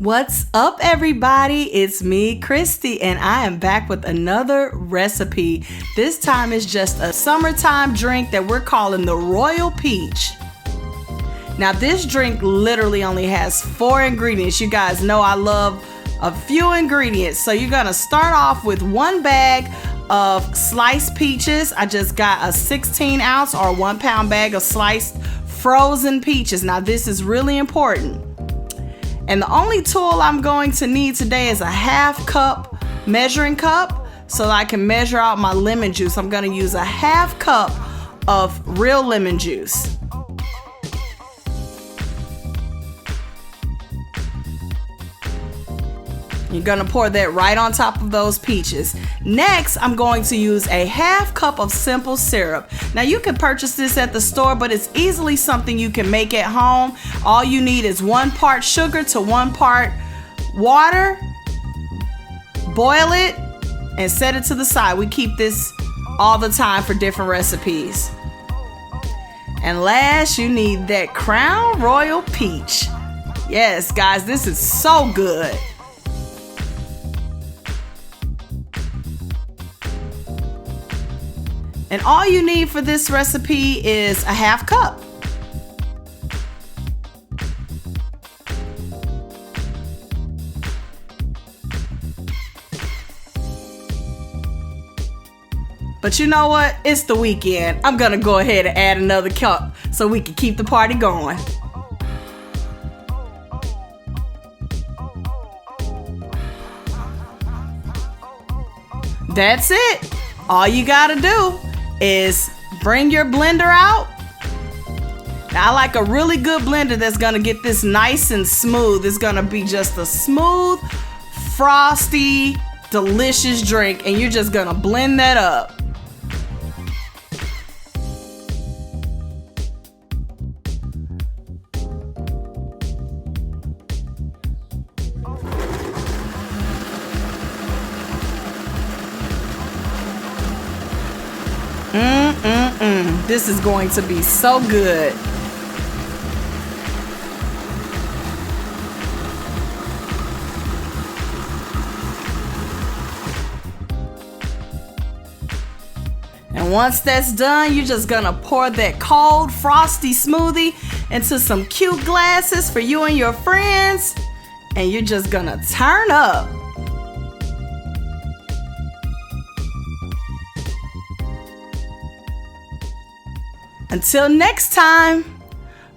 What's up, everybody? It's me, Christy, and I am back with another recipe. This time is just a summertime drink that we're calling the Royal Peach. Now, this drink literally only has 4 ingredients. You guys know I love a few ingredients. So you're gonna start off with 1 bag of sliced peaches. I just got a 16 ounce or 1 pound bag of sliced frozen peaches. Now, this is really important. And the only tool I'm going to need today is a 1/2 cup measuring cup so that I can measure out my lemon juice. I'm going to use a 1/2 cup of real lemon juice. You're going to pour that right on top of those peaches. Next, I'm going to use a 1/2 cup of simple syrup. Now, you can purchase this at the store, but it's easily something you can make at home. All you need is 1 part sugar to 1 part water. Boil it and set it to the side. We keep this all the time for different recipes. And last, you need that Crown Royal Peach. Yes, guys, this is so good. And all you need for this recipe is a 1/2 cup. But you know what? It's the weekend. I'm gonna go ahead and add another cup so we can keep the party going. That's it. All you gotta do is bring your blender out. Now, I like a really good blender that's gonna get this nice and smooth. It's gonna be just a smooth, frosty, delicious drink, and you're just gonna blend that up. This is going to be so good. And once that's done, you're just gonna pour that cold, frosty smoothie into some cute glasses for you and your friends, and you're just gonna turn up. Until next time,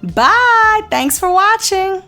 bye. Thanks for watching.